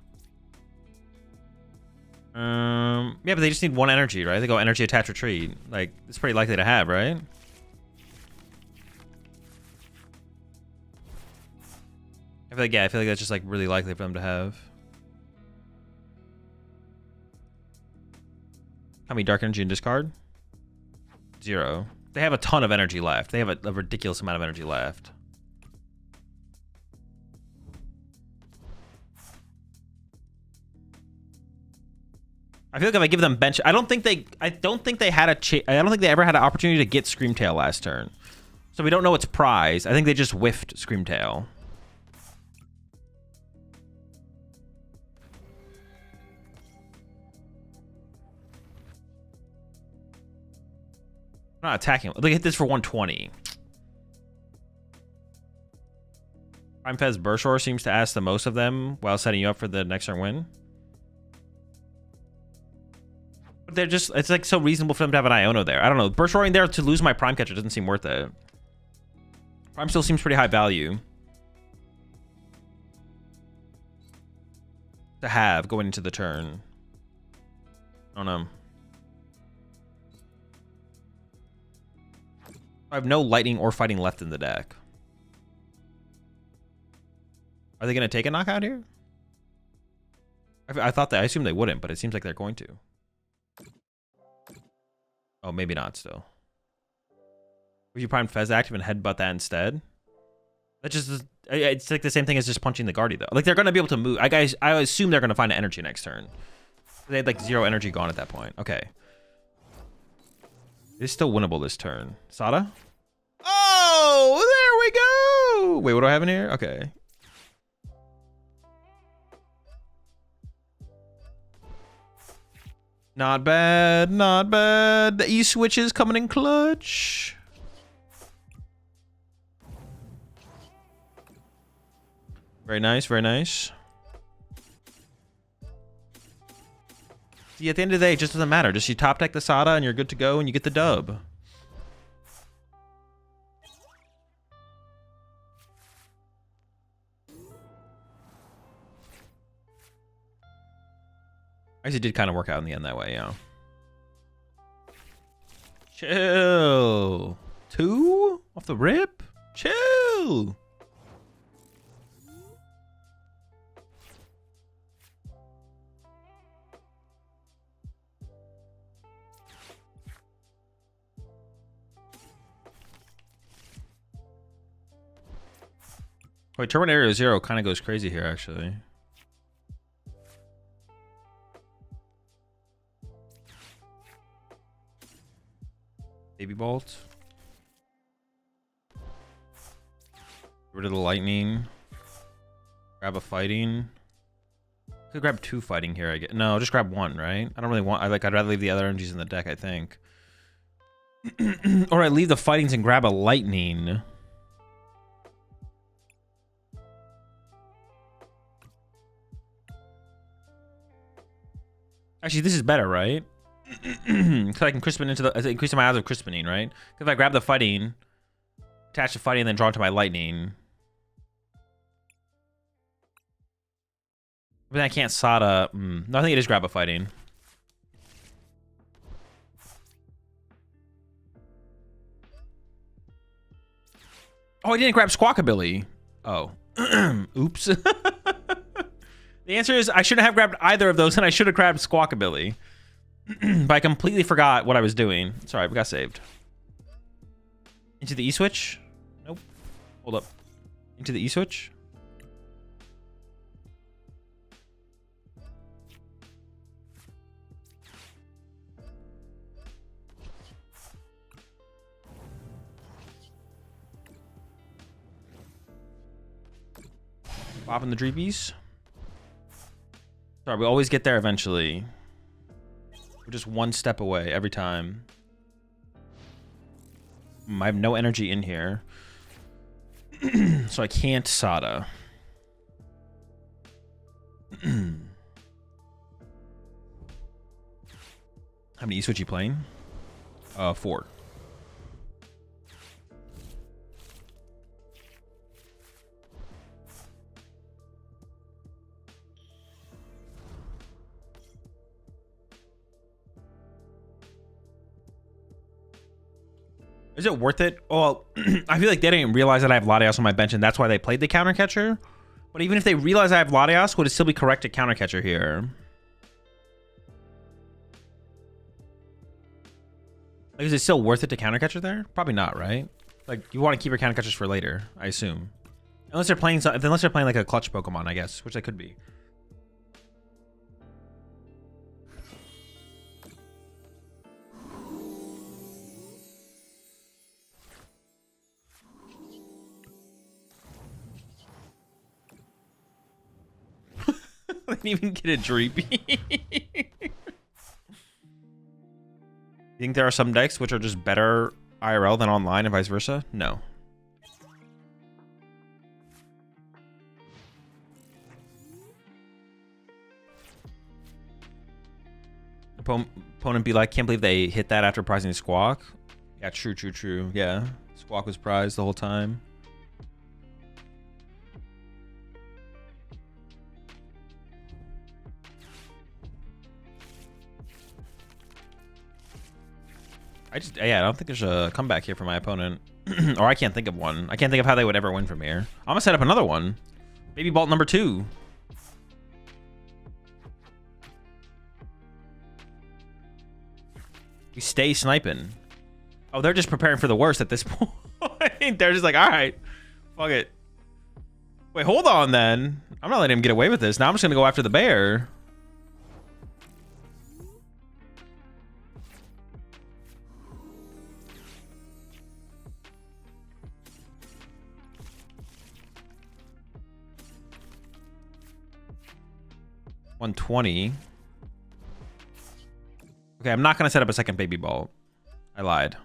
Yeah, but they just need 1 energy, right? They go energy, attach, retreat. Like, it's pretty likely to have, right? I feel like, yeah, I feel like that's just like really likely for them to have. How many dark energy and discard? 0. They have a ton of energy left. They have a ridiculous amount of energy left. I feel like if I give them bench, I don't think they had I don't think they ever had an opportunity to get Screamtail last turn. So we don't know its prize. I think they just whiffed Screamtail. I'm not attacking. Look, hit this for 120. Prime Fez Burshore seems to ask the most of them while setting you up for the next turn win. But they're just, it's like so reasonable for them to have an Iono there. I don't know. Burshoring there to lose my Prime Catcher doesn't seem worth it. Prime still seems pretty high value to have going into the turn. I don't know. I have no lightning or fighting left in the deck. Are they going to take a knockout here? I thought that. I assumed they wouldn't, but it seems like they're going to. Oh, maybe not still. Would you prime Fez active and headbutt that instead? That just, it's like the same thing as just punching the Guardy, though. Like, they're going to be able to move. I assume they're going to find an energy next turn. They had like 0 energy gone at that point. Okay. It's still winnable this turn. Sada? Oh, there we go. Wait, what do I have in here? Okay. Not bad, not bad. The E-switch is coming in clutch. Very nice, very nice. See, at the end of the day, it just doesn't matter. Just you top deck the Sada and you're good to go and you get the dub. Actually, did kind of work out in the end that way, yeah. Chill. 2 off the rip? Chill. Wait, Turbine Area 0 kind of goes crazy here, actually. Baby Bolt. Get rid of the Lightning. Grab a Fighting. Could grab 2 Fighting here, I guess. No, just grab 1, right? I don't really want... I'd rather leave the other energies in the deck, I think. Or I leave the Fightings and grab a Lightning. Actually, this is better, right? Because I can Crispin into the... increase my odds of Crispining, right? If I grab the Fighting, attach the Fighting, and then draw into my Lightning. But I can't Sada... No, I think I just grab a Fighting. Oh, I didn't grab Squawkabilly. Oh. Oops. The answer is I shouldn't have grabbed either of those, and I should have grabbed Squawkabilly. But I completely forgot what I was doing. Sorry, we got saved. Into the E-switch? Nope. Hold up. Into the E-switch? Popping the dreepies. Sorry, we always get there eventually. We're just one step away every time. I have no energy in here. So I can't Sada. How many E-Switch you playing? 4. Is it worth it? Well, I feel like they didn't realize that I have Latias on my bench, and that's why they played the counter catcher. But even if they realize I have Latias, would it still be correct to counter catcher here? Like, is it still worth it to counter catcher there? Probably not, right? Like, you want to keep your counter catchers for later, I assume. Unless they're playing like a clutch Pokemon, I guess, which they could be. I didn't even get a Dreepy. You think there are some decks which are just better IRL than online and vice versa? No. Opponent be like, can't believe they hit that after prizing Squawk. Yeah, true. Yeah, Squawk was prized the whole time. I don't think there's a comeback here for my opponent. Or I can't think of one. I can't think of how they would ever win from here. I'm gonna set up another one. Baby Bolt number 2. We stay sniping. Oh, they're just preparing for the worst at this point. They're just like, all right, fuck it. Wait, hold on then. I'm not letting him get away with this. Now I'm just gonna go after the bear. $120. Okay, I'm not gonna set up a second Baby Bolt. I lied.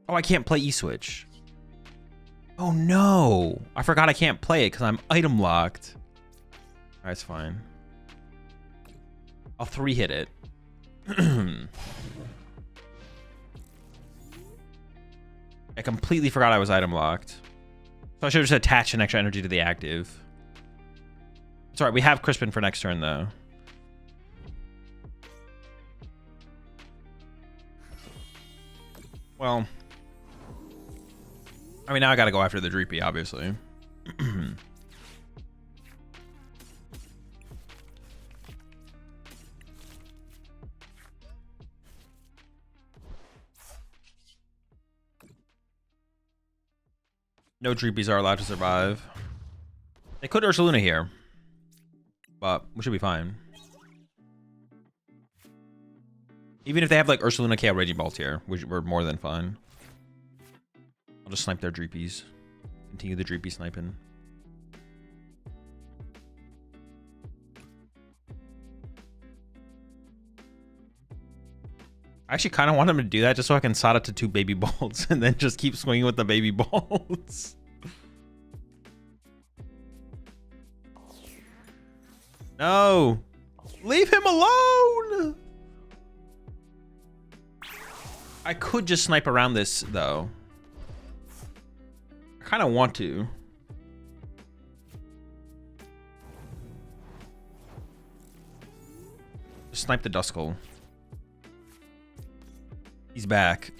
Oh, I can't play E-Switch. Oh no! I forgot I can't play it because I'm item locked. Alright, it's fine. I'll 3-hit it. I completely forgot I was item locked. So I should have just attached an extra energy to the active. It's alright, we have Crispin for next turn though. Well, I mean, now I gotta go after the Dreepy, obviously. No Dreepies are allowed to survive. They could Ursaluna here, but we should be fine. Even if they have like Ursaluna KO Raging Bolt here, we're more than fine. I'll just snipe their Dreepies. Continue the Dreepy sniping. I actually kind of want him to do that just so I can Sada to 2 Baby Bolts and then just keep swinging with the Baby Bolts. No! Leave him alone! I could just snipe around this, though. I kind of want to. Just snipe the Duskull. He's back.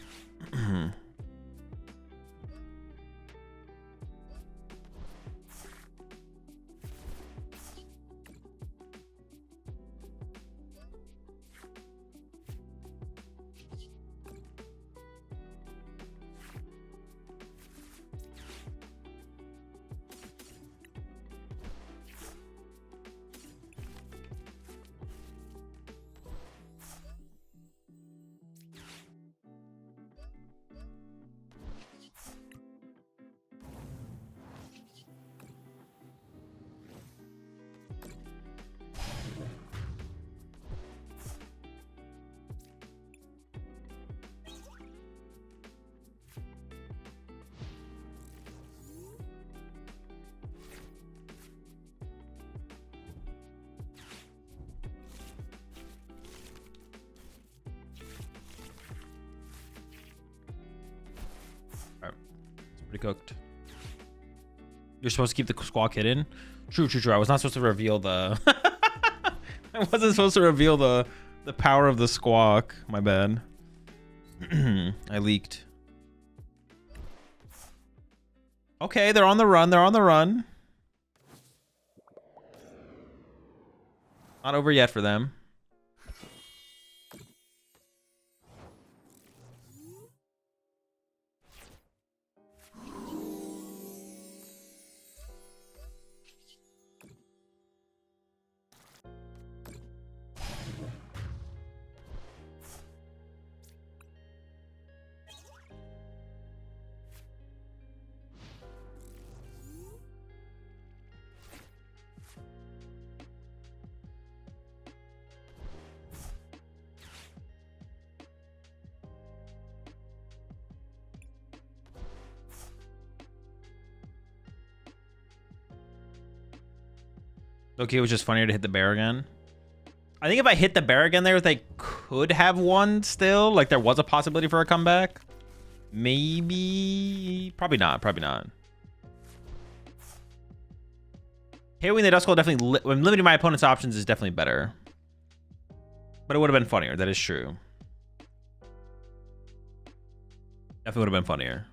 Pretty cooked. You're supposed to keep the squawk hidden. True. I was not supposed to reveal the... I wasn't supposed to reveal the power of the squawk. My bad. I leaked. Okay, they're on the run. Not over yet for them. Okay, it was just funnier to hit the bear again. I think if I hit the bear again there, they could have won still. Like, there was a possibility for a comeback. Maybe. Probably not. KOing the Duskull definitely... limiting my opponent's options is definitely better. But it would have been funnier. That is true. Definitely would have been funnier.